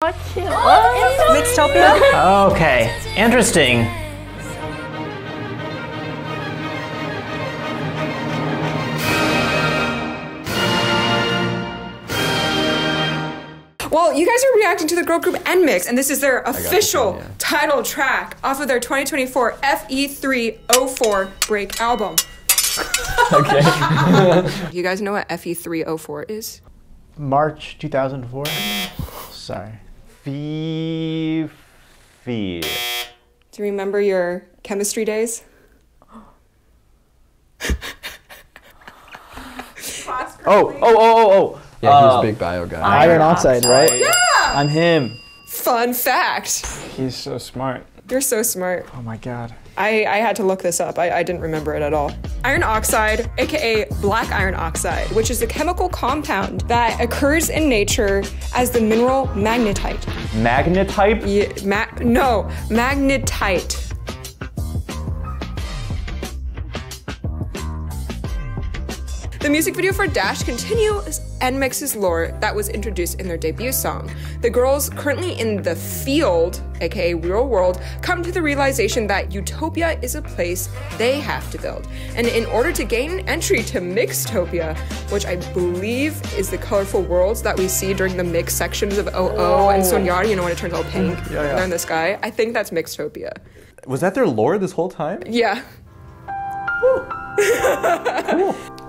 Mixxtopia? Okay, interesting. Well, you guys are reacting to the girl group NMIXX, and this is their official title track off of their 2024 FE304 break album. Okay. You guys know what FE304 is? March 2004? Sorry. Do you remember your chemistry days? Oh. Yeah, he was a big bio guy. Iron oxide, right? Yeah! I'm him. Fun fact. He's so smart. You're so smart. Oh my god. I had to look this up. I didn't remember it at all. Iron oxide, aka black iron oxide, which is a chemical compound that occurs in nature as the mineral magnetite. Magnetite? Yeah, no, magnetite. The music video for Dash continues NMIXX's lore that was introduced in their debut song. The girls currently in the field, aka real world, come to the realization that utopia is a place they have to build. And in order to gain entry to Mixxtopia, which I believe is the colorful worlds that we see during the mix sections of OO and Sonyar, you know when it turns all pink and they're in the sky, I think that's Mixxtopia. Was that their lore this whole time? Yeah. Cool.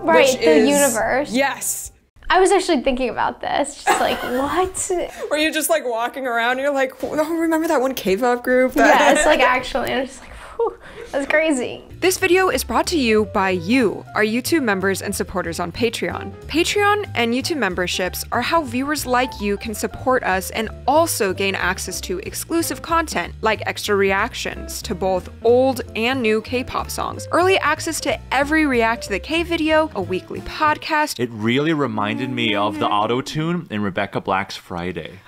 Right, the universe. Yes. I was actually thinking about this, just like, what? Were you just like walking around and you're like, oh, remember that one K-pop group? Yeah, it's like actually, I'm just like, whew, that's crazy. This video is brought to you by you, our YouTube members and supporters on Patreon. Patreon and YouTube memberships are how viewers like you can support us and also gain access to exclusive content like extra reactions to both old and new K-pop songs, early access to every React to the K video, a weekly podcast. It really reminded me of the auto-tune in Rebecca Black's Friday.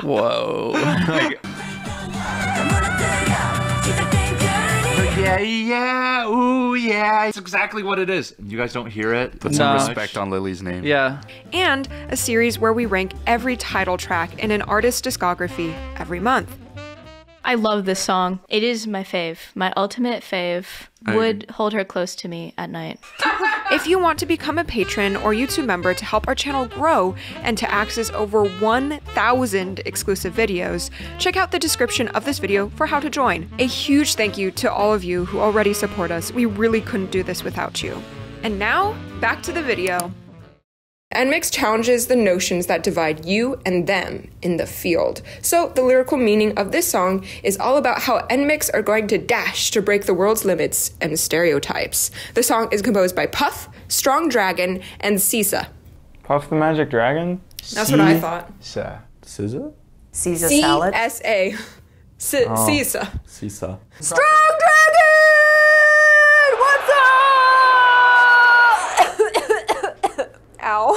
Whoa. Like, yeah, ooh, yeah. It's exactly what it is. You guys don't hear it? Put some respect on Lily's name. Yeah. And a series where we rank every title track in an artist's discography every month. I love this song. It is my fave, my ultimate fave. Would hold her close to me at night. If you want to become a patron or YouTube member to help our channel grow and to access over 1,000 exclusive videos, check out the description of this video for how to join. A huge thank you to all of you who already support us. We really couldn't do this without you. And now, back to the video. NMIXX challenges the notions that divide you and them in the field. So the lyrical meaning of this song is all about how NMIXX are going to dash to break the world's limits and stereotypes. The song is composed by Puff, Strong Dragon, and Sisa. Puff the Magic Dragon? That's what I thought. Sisa. SZA? Caesar salad. C-S-A. Sisa. Sisa. Strong Dragon! What's up? Ow.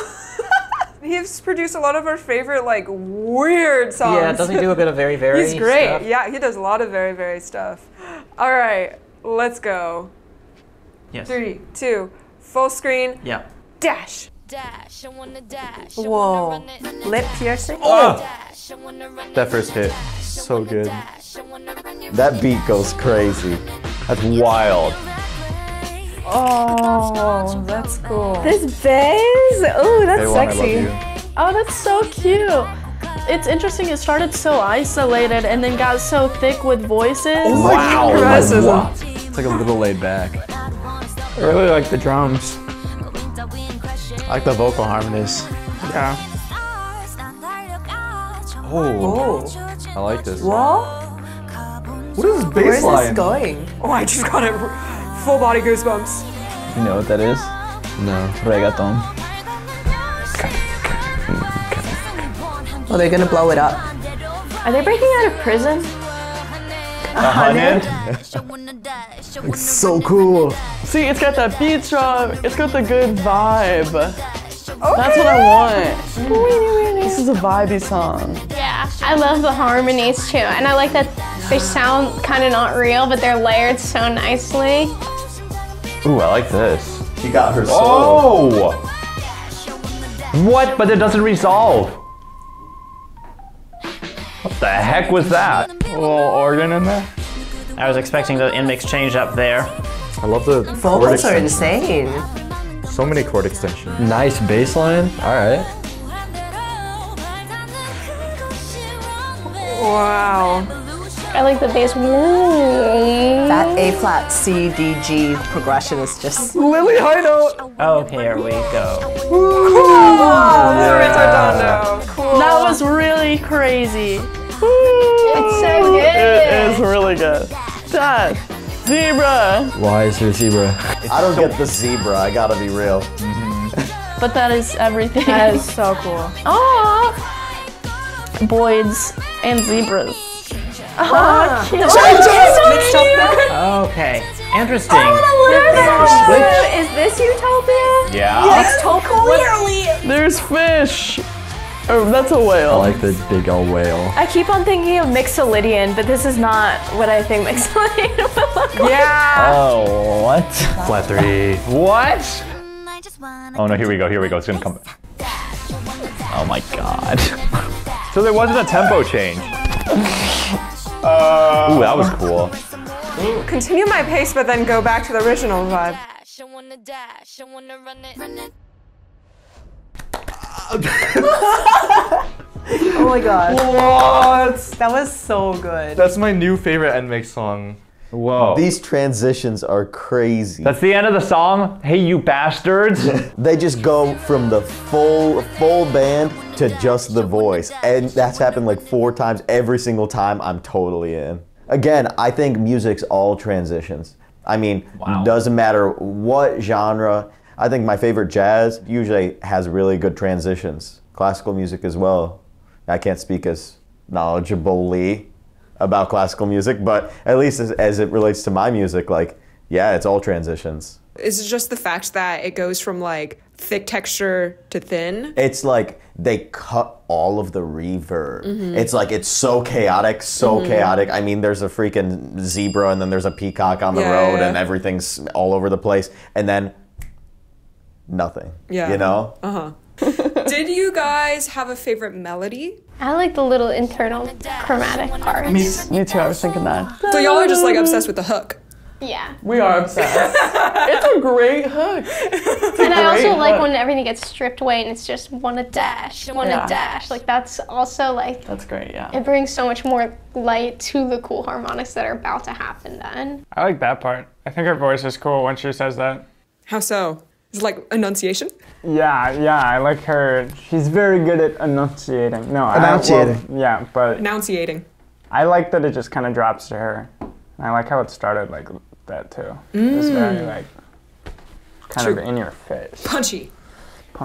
He's produced a lot of our favorite, like, weird songs. Yeah, doesn't he do a bit of very He's great. stuff? Yeah, he does a lot of very stuff. All right, let's go. Yes. 3, 2, full screen. Yeah. Dash. Whoa. Lip piercing? Oh! That first hit, so good. That beat goes crazy. That's wild. Oh, that's cool. This bass? Oh, that's Hey, Juan, I love sexy. you. Oh, that's so cute. It's interesting, it started so isolated and then got so thick with voices. Wow. Criticism. It's like a little laid back. I really like the drums. I like the vocal harmonies. Yeah. Oh, I like this. Whoa? What is this bass Where's line? this going? Oh, I just got it. Full body goosebumps. You know what that is? No. Reggaeton. Oh, they're gonna blow it up. Are they breaking out of prison? 100? It's so cool. See, it's got that beat drop, it's got the good vibe. That's what I want. This is a vibey song. Yeah, I love the harmonies too, and I like that they sound kind of not real, but they're layered so nicely. Ooh, I like this. He got her soul. Oh! What? But it doesn't resolve. What the heck was that? A little organ in there. I was expecting the NMIXX change up there. I love the Vocals are insane. So many chord extensions. Nice bass line. All right. Wow. I like the bass. That A flat C D G progression is just Lily high note. Oh, here we go. Cool. That was really crazy. It's so good. It is really good. Dad, zebra. Why is there zebra? I don't get the zebra, I gotta be real. But that is everything. That is so cool. Aww. Boids and zebras. Aw, cute. Okay, interesting. Is this Utopia? Yeah. Clearly. There's fish. Oh, that's a whale. I like the big old whale. I keep on thinking of Mixolydian, but this is not what I think Mixolydian would look like. Yeah. Oh, what? Flat 3. What? Oh no, here we go, it's gonna come. Oh my god. So there wasn't a tempo change. Ooh, that was cool. Continue my pace, but then go back to the original vibe. oh my god. What? That was so good. That's my new favorite NMIXX song. Whoa. These transitions are crazy. That's the end of the song? Hey, you bastards. They just go from the full band to just the voice. And that's happened like 4 times. Every single time, I'm totally in. Again, I think music's all transitions. I mean, doesn't matter what genre. I think my favorite jazz usually has really good transitions. Classical music as well. I can't speak as knowledgeably about classical music, but at least as it relates to my music, like, yeah, it's all transitions. Is it just the fact that it goes from like thick texture to thin? It's like they cut all of the reverb. It's like, it's so chaotic, chaotic. I mean, there's a freaking zebra and then there's a peacock on the road and everything's all over the place. And then nothing, you know? Did you guys have a favorite melody? I like the little internal chromatic parts. Me too, I was thinking that. So y'all are just like obsessed with the hook. Yeah. We are obsessed. It's a great hook. And I also like when everything gets stripped away and it's just one a dash, one a dash. Like that's also like... That's great, yeah. It brings so much more light to the cool harmonics that are about to happen then. I like that part. I think her voice is cool when she says that. How so? Is it like enunciation? Yeah, I like her. She's very good at enunciating. No, Enunciating. Yeah, but Enunciating. I like that it just kind of drops to her. I like how it started like that too. It's very like kind of in your face. Punchy.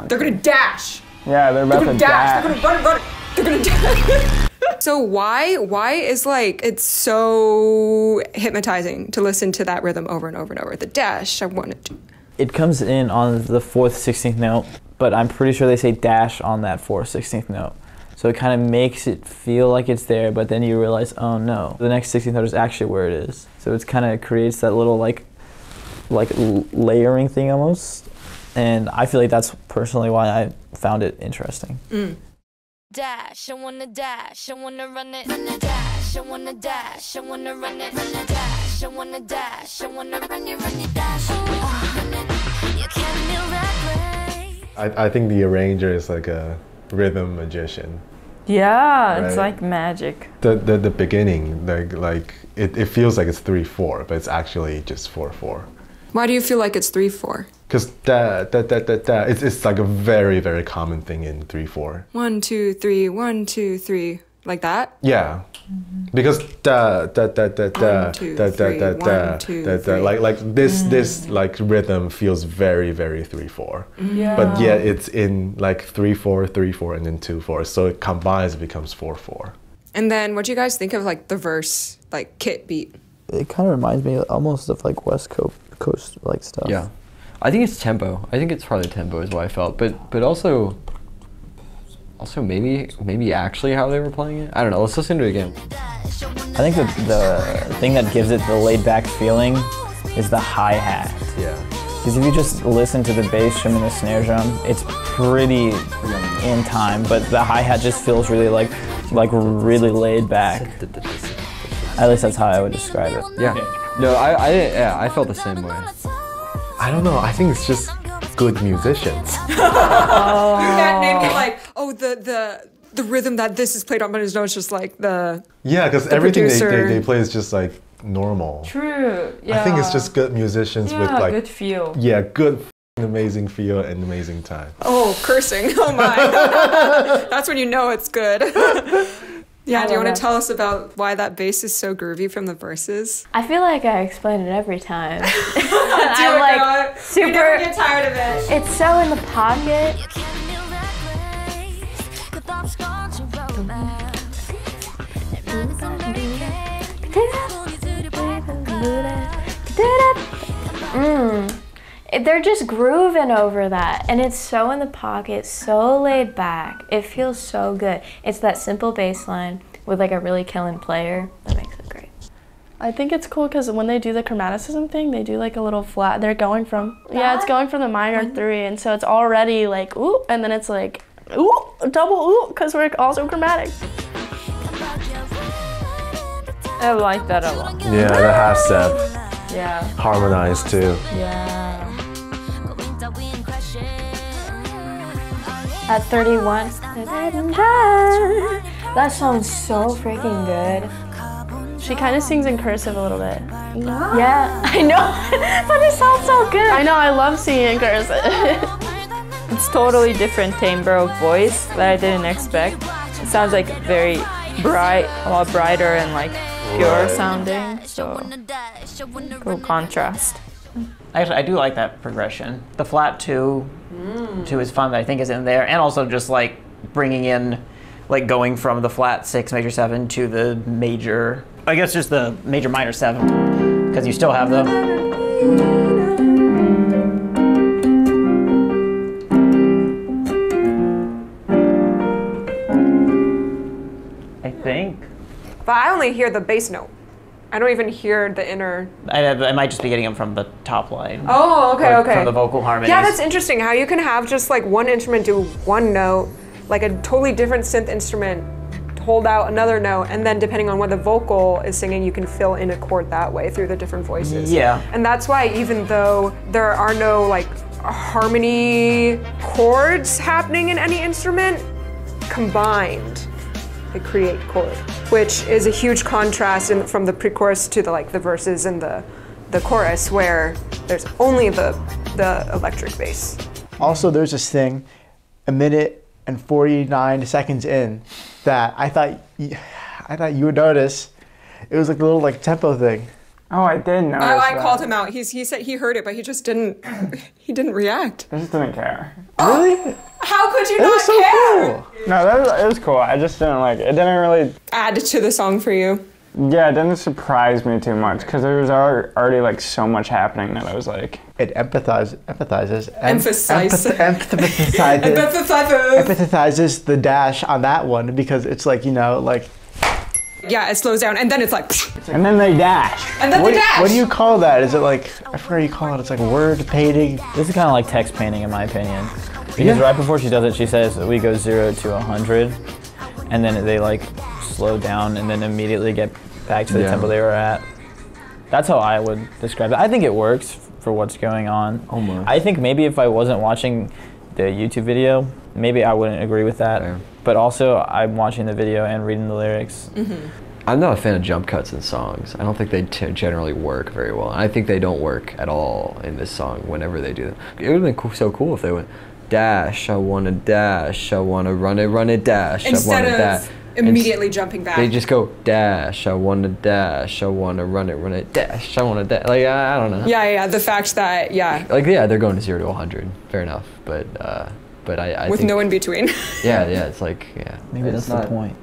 They're gonna dash. Yeah, they're about to dash. They're gonna run. They're gonna dash. So why is like it's so hypnotizing to listen to that rhythm over and over and over? The dash, I wanted to. It comes in on the 4th 16th note, but I'm pretty sure they say dash on that 4th 16th note. So it kind of makes it feel like it's there, but then you realize, oh no, the next 16th note is actually where it is. So it kind of creates that little like layering thing almost. And I feel like that's personally why I found it interesting. Dash, I wanna dash, I wanna run it. Dash, I wanna dash, I wanna run it. Dash, I wanna dash, I wanna run it, dash. You can't be reckless. I think the arranger is like a rhythm magician. Yeah, right? it's like magic. The beginning, like it feels like it's 3/4, but it's actually just 4/4. Why do you feel like it's 3/4? Because it's like a very, very common thing in 3/4. 1 2 3 1 2 3 like that. Yeah, because like this like rhythm feels very, very 3/4. Yeah. But yet it's in like 3/4 3/4 and then 2/4, so it combines, it becomes 4/4. And then what do you guys think of like the verse, like kit beat? It kind of reminds me almost of like West Coast like stuff. Yeah, I think it's tempo. I think it's probably tempo is what I felt, but also maybe actually how they were playing it. I don't know. Let's listen to it again. I think the thing that gives it the laid back feeling is the hi-hat. Yeah. Because if you just listen to the bass drum and the snare drum, it's pretty in time, but the hi-hat just feels really like like really laid back. At least that's how I would describe it. Yeah. No, I felt the same way. I don't know. I think it's just good musicians. You can't name it like, oh, the rhythm that this is played on, but it's just like the because everything they play is just like normal. True. Yeah. I think it's just good musicians with like good feel. Yeah, good amazing feel and amazing time. Oh, cursing. Oh my. That's when you know it's good. Yeah, do you want to tell us about why that bass is so groovy from the verses? I feel like I explain it every time. I'm like super. We never get tired of it. It's so in the pocket. They're just grooving over that, and it's so in the pocket, so laid back. It feels so good. It's that simple bass line with like a really killing player that makes it great. I think it's cool because when they do the chromaticism thing, they do like a little flat. They're going from it's going from the minor 3, and so it's already like ooh, and then it's like ooh, double ooh, because we're also chromatic. I like that a lot. Yeah, the half step. Yeah. Harmonized too. Yeah. At 31, that song's so freaking good. She kind of sings in cursive a little bit. Yeah, I know, but it sounds so good. I know, I love singing in cursive. It's totally different timbre of voice that I didn't expect. It sounds like very bright, a lot brighter and like pure sounding, so cool contrast. Actually, I do like that progression. The flat 2 is fun, that I think is in there, and also just like bringing in, like going from the flat 6 major 7 to the major, I guess just the major minor 7, because you still have the. I think. But I only hear the bass note. I don't even hear the inner. I might just be getting them from the top line. Oh, okay, okay. From the vocal harmonies. Yeah, that's interesting how you can have just like one instrument do one note, like a totally different synth instrument hold out another note, and then depending on what the vocal is singing, you can fill in a chord that way through the different voices. Yeah. And that's why even though there are no like harmony chords happening in any instrument, combined, they create chord, which is a huge contrast from the pre-chorus to the verses and the chorus, where there's only the electric bass. Also, there's this thing, a minute and 49 seconds in, that I thought you would notice. It was like a little like tempo thing. Oh, I did notice I called him out. He said he heard it, but he just didn't. He didn't react. I just didn't care. Really? How could you It not was so care? cool. No, it was cool. I just didn't like it. It didn't really add to the song for you. Yeah, it didn't surprise me too much because there was already like so much happening that I was like. It empathizes the dash on that one because it's like, you know, like. Yeah, it slows down and then it's like. And then they dash. And then they dash. What do you call that? Is it like, I forgot what you call it. It's like word painting. This is kind of like text painting in my opinion. Because right before she does it, she says that we go 0 to 100, and then they like slow down and then immediately get back to the tempo they were at. That's how I would describe it. I think it works for what's going on. Almost. I think maybe if I wasn't watching the YouTube video, maybe I wouldn't agree with that. Yeah. But also, I'm watching the video and reading the lyrics. Mm-hmm. I'm not a fan of jump cuts in songs. I don't think they generally work very well. I think they don't work at all in this song whenever they do them. It would have been so cool if they went, dash, I wanna dash, I wanna run it, dash, Instead I wanna dash. of immediately jumping back. They just go, dash, I wanna dash, I wanna run it, dash, I wanna dash. Like, I don't know. Yeah, the fact that, Like, yeah, they're going to 0 to 100. Fair enough. But I with think, no in between. yeah, it's like, yeah. Maybe that's the point.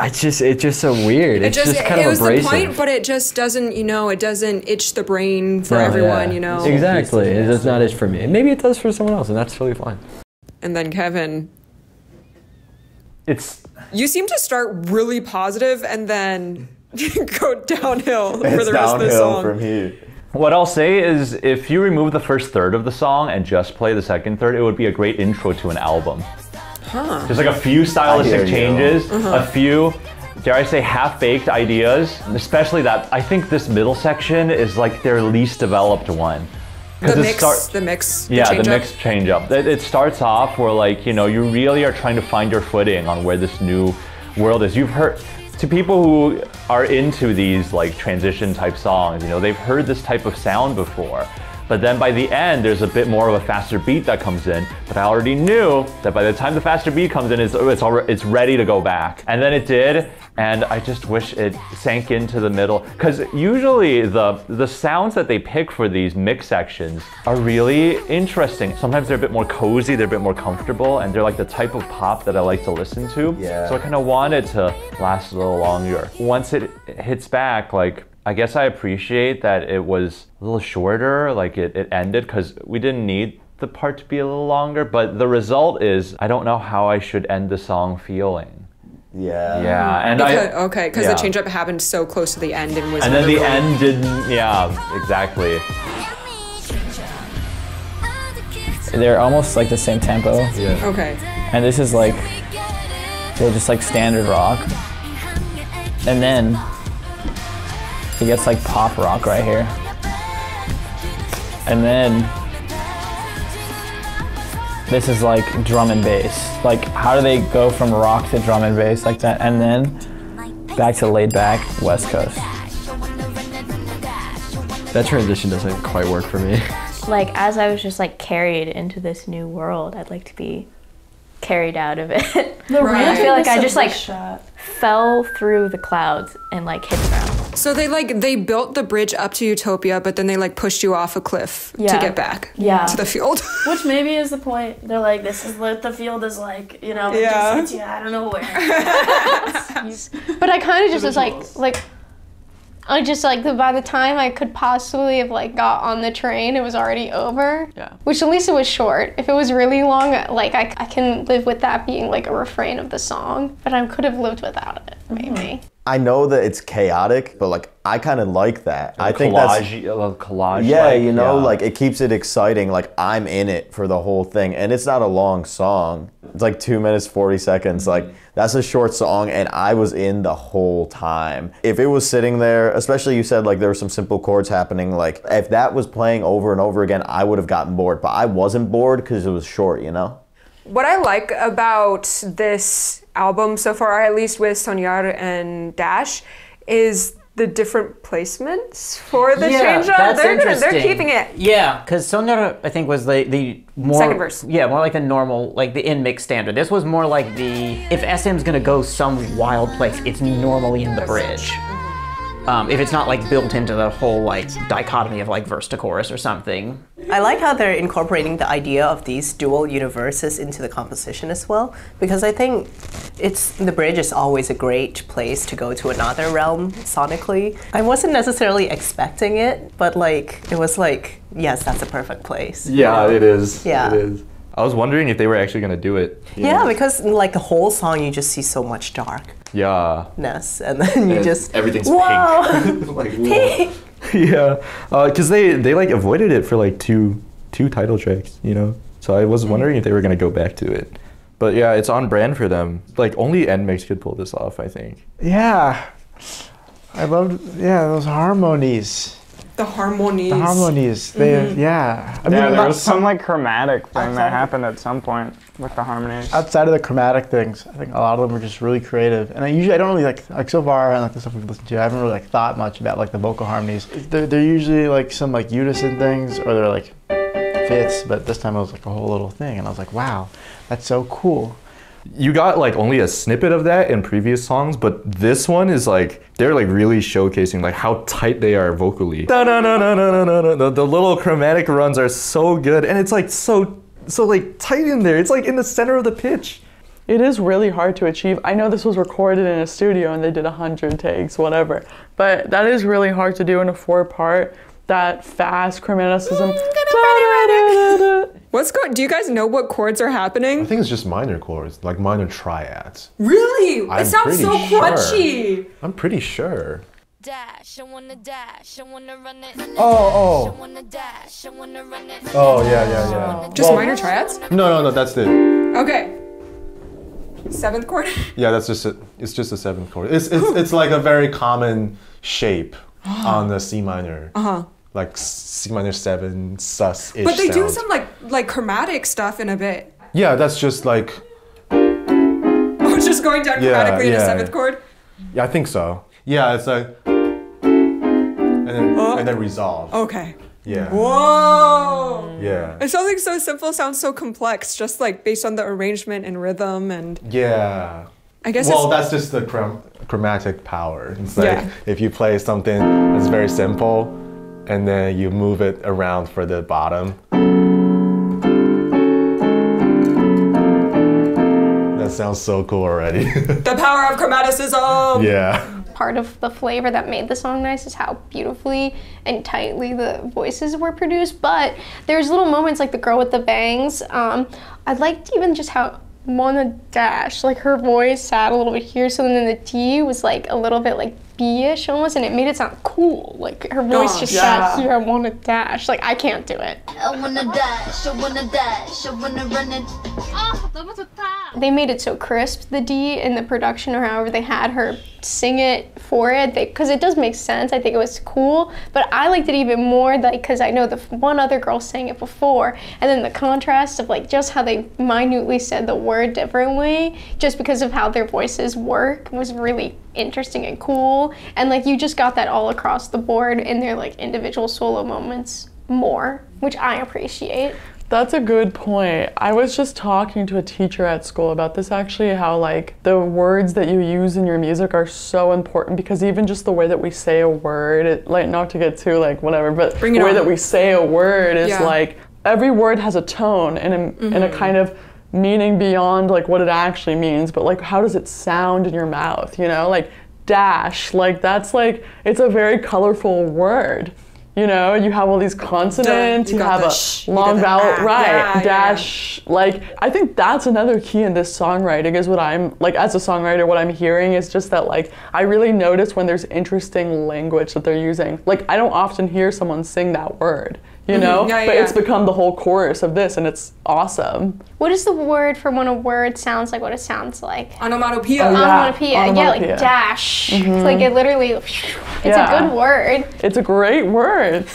It's just so weird. It's just kind it of was abrasive. the point, but it just doesn't, it doesn't itch the brain for everyone, Exactly. It does not itch for me. And maybe it does for someone else, and that's totally fine. And then Kevin. It's. You seem to start really positive and then go downhill for the rest of the song. From here. What I'll say is, if you remove the first third of the song and just play the second third, it would be a great intro to an album. Huh. There's like a few stylistic changes, Uh-huh. a few, dare I say, half-baked ideas, especially that I think this middle section is like their least developed one. The mix. Yeah, the mix change up. It starts off where like, you know, you really are trying to find your footing on where this new world is. You've heard, to people who are into these like transition type songs, you know, they've heard this type of sound before. But then by the end, there's a bit more of a faster beat that comes in. But I already knew that by the time the faster beat comes in, it's ready to go back. And then it did, and I just wish it sank into the middle. Because usually the sounds that they pick for these mix sections are really interesting. Sometimes they're a bit more cozy, they're a bit more comfortable, and they're like the type of pop that I like to listen to. Yeah. So I kind of wanted to last a little longer. Once it hits back, like, I guess I appreciate that it was a little shorter, like it ended, because we didn't need the part to be a little longer, but the result is I don't know how I should end the song feeling. Yeah. Yeah, and because the change up happened so close to the end and was. And then the end didn't. Yeah, exactly. They're almost like the same tempo. Yeah. Okay. And this is like, they're just like standard rock. And then it gets like pop rock right here. And then this is like drum and bass. Like, how do they go from rock to drum and bass like that? And then back to laid back West Coast. That transition doesn't quite work for me. Like, as I was just like carried into this new world, I'd like to be carried out of it. I feel like I just like fell through the clouds and like hit the ground. So they built the bridge up to Utopia, but then they like pushed you off a cliff to get back to the field. Which maybe is the point. They're like, this is what the field is like, you know, it just hits you out of nowhere. But I kind of just was like, I just like, by the time I could possibly have like got on the train, it was already over. Yeah. Which at least it was short. If it was really long, like I can live with that being like a refrain of the song, but I could have lived without it, maybe. I know that it's chaotic, but like I kind of like that. I think collage. Yeah, you know, like it keeps it exciting. Like I'm in it for the whole thing, and it's not a long song. It's like 2 minutes 40 seconds. Like that's a short song, and I was in the whole time. If it was sitting there, especially you said like there were some simple chords happening. Like if that was playing over and over again, I would have gotten bored. But I wasn't bored because it was short, you know. What I like about this album so far, at least with Soñar and Dash, is the different placements for the change up. They're keeping it. Yeah, because Soñar, I think, was the more second verse. Yeah, more like the normal, like the in-mix standard. This was more like the, if SM's gonna go some wild place, it's normally in the bridge. If it's not like built into the whole like dichotomy of like verse to chorus or something. I like how they're incorporating the idea of these dual universes into the composition as well, because I think the bridge is always a great place to go to another realm sonically. I wasn't necessarily expecting it, but like it was like, yes, that's a perfect place. Yeah, it is. Yeah. It is. I was wondering if they were actually gonna do it. Yeah, because like the whole song you just see so much darkness, and then you just everything's pink. Like, pink. Yeah, because they like avoided it for like two title tracks, you know. So I was wondering if they were gonna go back to it, but yeah, it's on brand for them. Like only NMIXX could pull this off, I think. Yeah, I loved those harmonies. The harmonies. The harmonies. They yeah. I mean, there was some like chromatic thing that happened at some point with the harmonies. Outside of the chromatic things, I think a lot of them were just really creative. And I don't really like so far and like the stuff we've listened to, I haven't really like thought much about like the vocal harmonies. They're usually like some like unison things, or they're like fits, but this time it was like a whole little thing, and I was like, wow, that's so cool. You got like only a snippet of that in previous songs, but this one is like, they're like really showcasing like how tight they are vocally. The little chromatic runs are so good, and it's like so like tight in there. It's like in the center of the pitch. It is really hard to achieve. I know this was recorded in a studio and they did 100 takes, whatever, but that is really hard to do in a 4-part. That fast chromaticism. Do you guys know what chords are happening? I think it's just minor chords, like minor triads. Really? It sounds so crunchy. I'm pretty sure. Dash, I wanna dash, I wanna run it. Oh. I wanna dash, I wanna run it. Oh, yeah. Just minor triads? No, that's it. Okay. 7th chord? Yeah, it's just a 7th chord. It's like a very common shape on the C minor. Like C minor 7 sus-ish But they do sound. some like chromatic stuff in a bit. Yeah, that's just like. Oh, it's just going down chromatically in a 7th chord? Yeah, I think so. Yeah, it's like. And then resolve. Okay. Yeah. Whoa! Yeah. And something so simple sounds so complex, just like based on the arrangement and rhythm and. Yeah. I guess. Well, that's just the chromatic power. It's like if you play something that's very simple, and then you move it around for the bottom. That sounds so cool already. The power of chromaticism! Yeah. Part of the flavor that made the song nice is how beautifully and tightly the voices were produced, but there's little moments like the girl with the bangs. I liked even just how Wanna Dash, like her voice sat a little bit here, so then the D was like a little bit like B-ish almost, and it made it sound cool. Like her voice just sat here, I wanna dash. Like I can't do it. I wanna dash, I wanna dash, I wanna run it. 너무 좋다. They made it so crisp, the D, in the production or however they had her sing it for it, because it does make sense. I think it was cool, but I liked it even more because I know the one other girl sang it before, and then the contrast of like just how they minutely said the word differently, just because of how their voices work, was really interesting and cool. And like you just got that all across the board in their like individual solo moments more, which I appreciate. That's a good point. I was just talking to a teacher at school about this actually, how like the words that you use in your music are so important, because even just the way that we say a word, like not to get too like whatever, but the way that we say a word is like, every word has a tone and a kind of meaning beyond like what it actually means, but like how does it sound in your mouth, you know? Like dash, like that's like, it's a very colorful word. You know, you have all these consonants, you have a long vowel, right, dash, like, I think that's another key in this songwriting is what I'm, like, as a songwriter, what I'm hearing is just that, like, I really notice when there's interesting language that they're using. Like, I don't often hear someone sing that word, you know, but it's become the whole chorus of this, and it's awesome. What is the word for when a word sounds like what it sounds like? Onomatopoeia. Onomatopoeia. Yeah, like dash. It's like it literally, it's a good word. It's a great word.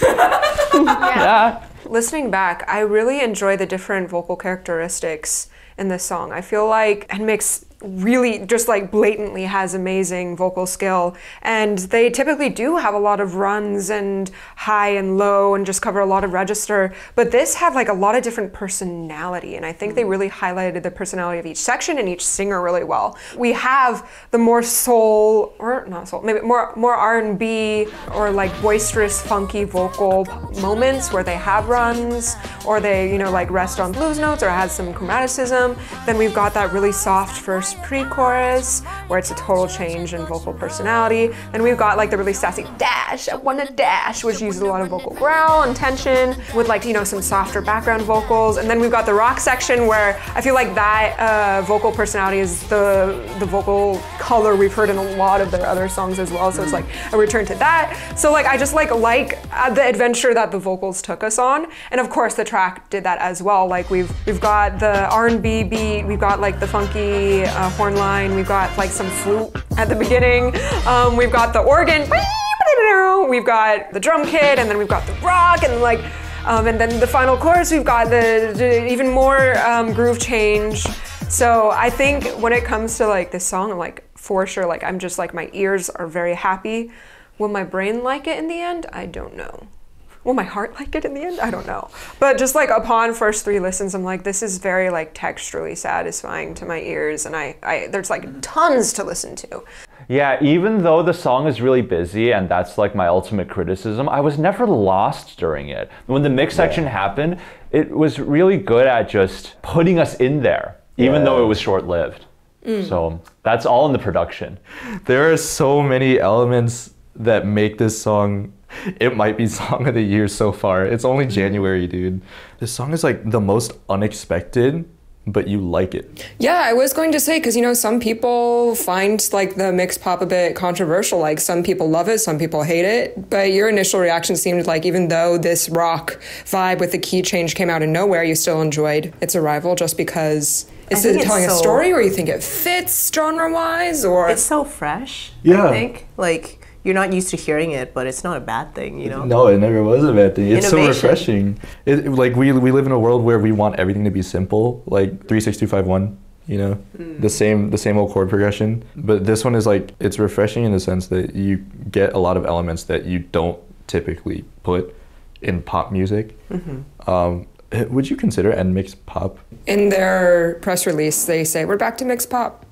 Listening back, I really enjoy the different vocal characteristics in this song. I feel like NMIXX really just like blatantly has amazing vocal skill, and they typically do have a lot of runs and high and low and just cover a lot of register, but this had like a lot of different personality, and I think they really highlighted the personality of each section and each singer really well. We have the more soul, or not soul, maybe more R&B or like boisterous funky vocal moments where they have runs or they, you know, like rest on blues notes or has some chromaticism. Then we've got that really soft first pre-chorus where it's a total change in vocal personality. Then we've got like the really sassy dash, I wanna dash, which uses a lot of vocal growl and tension with like, you know, some softer background vocals. And then we've got the rock section where I feel like that vocal personality is the vocal color we've heard in a lot of their other songs as well. So it's like a return to that. So like I just like the adventure that the vocals took us on. And of course the track did that as well. Like we've got the R&B beat, we've got like the funky horn line, we've got like some flute at the beginning, we've got the organ, we've got the drum kit, and then we've got the rock, and like, and then the final chorus, we've got the even more groove change. So I think when it comes to like this song, I'm like, for sure, like I'm just like, my ears are very happy. Will my brain like it in the end? I don't know. Will my heart like it in the end? I don't know. But just like upon first 3 listens, I'm like, this is very like texturally satisfying to my ears, and there's like tons to listen to. Yeah, even though the song is really busy, and that's like my ultimate criticism, I was never lost during it. When the mix section happened, it was really good at just putting us in there, even though it was short-lived. So that's all in the production. There are so many elements that make this song, it might be song of the year so far. It's only January, dude. This song is like the most unexpected, but you like it. Yeah, I was going to say, because, you know, some people find like the mix pop a bit controversial. Like some people love it, some people hate it. But your initial reaction seemed like even though this rock vibe with the key change came out of nowhere, you still enjoyed its arrival just because Is it telling a story, or you think it fits genre-wise, or? It's so fresh, Yeah. I think. Like, you're not used to hearing it, but it's not a bad thing, you know? No, it never was a bad thing. It's Innovation. so refreshing. Like we live in a world where we want everything to be simple, like 3-6-2-5-1. You know, the same old chord progression. But this one is like, it's refreshing in the sense that you get a lot of elements that you don't typically put in pop music. Would you consider NMIXX pop? In their press release, they say, we're back to mixed pop.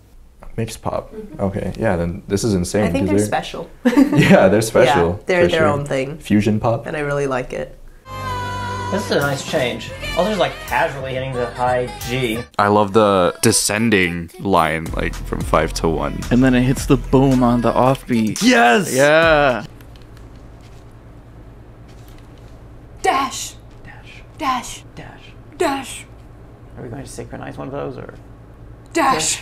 Mixed pop. Okay, yeah, then this is insane. I think they're special. Yeah, they're special. Yeah, they're for their sure. own thing. Fusion pop. And I really like it. This is a nice change. Also just like casually hitting the high G. I love the descending line, like from 5 to 1. And then it hits the boom on the offbeat. Yes! Yeah! Dash. Dash. Dash. Dash. Dash. Are we going to synchronize one of those, or? Dash.